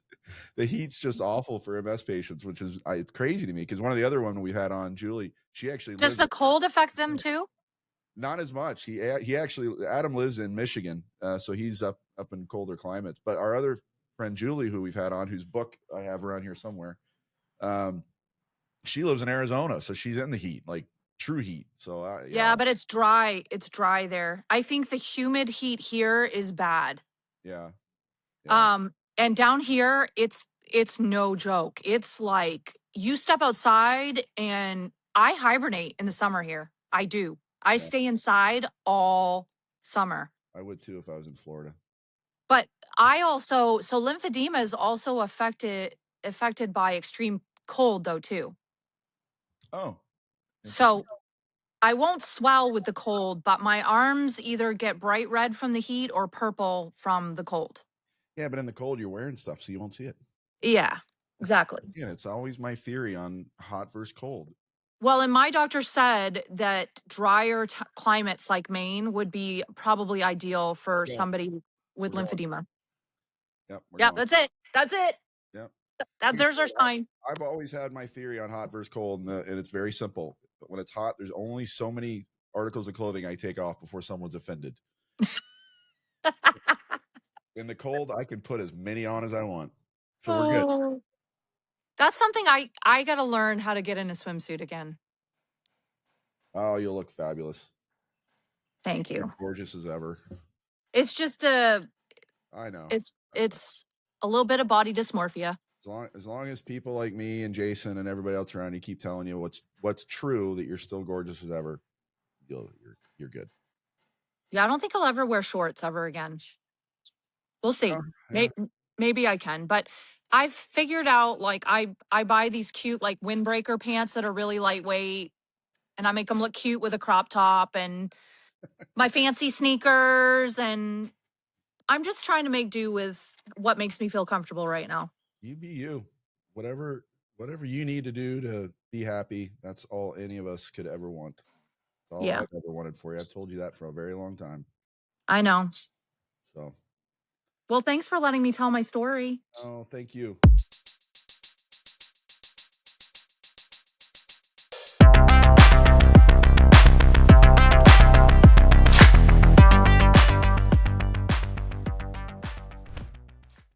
the heat's just awful for MS patients, which is it's crazy to me. Because one of the other one we had on, Julie, she actually Does the cold affect them too? Not as much. He actually, Adam lives in Michigan, so he's up in colder climates. But our other friend Julie, who we've had on, whose book I have around here somewhere, she lives in Arizona, so she's in the heat, like true heat. So yeah, but it's dry. It's dry there. I think the humid heat here is bad. Yeah. And down here, it's no joke. It's like you step outside, and I hibernate in the summer here. I do. I stay inside all summer. I would too if I was in Florida. But so lymphedema is also affected by extreme cold though too. Oh. So I won't swell with the cold, but my arms either get bright red from the heat or purple from the cold. Yeah, but in the cold, you're wearing stuff, so you won't see it. Yeah, exactly. Yeah, it's always my theory on hot versus cold. Well, and my doctor said that drier climates like Maine would be probably ideal for somebody with lymphedema. Yep, that's it. That's it. Yep. There's our sign. I've always had my theory on hot versus cold, and it's very simple. When it's hot, there's only so many articles of clothing I take off before someone's offended. In the cold, I can put as many on as I want. So we're good. That's something I got to learn how to get in a swimsuit again. Oh, you'll look fabulous. Thank you. You're gorgeous as ever. It's just I know. It's a little bit of body dysmorphia. As long as people like me and Jason and everybody else around you keep telling you what's true, that you're still gorgeous as ever, you're good. Yeah, I don't think I'll ever wear shorts ever again. We'll see. Maybe I can, but I've figured out, like, I buy these cute like windbreaker pants that are really lightweight, and I make them look cute with a crop top and my fancy sneakers, and I'm just trying to make do with what makes me feel comfortable right now. You be you. Whatever you need to do to be happy, that's all any of us could ever want. That's all I've ever wanted for you. I've told you that for a very long time. I know. So. Well, thanks for letting me tell my story. Oh, thank you.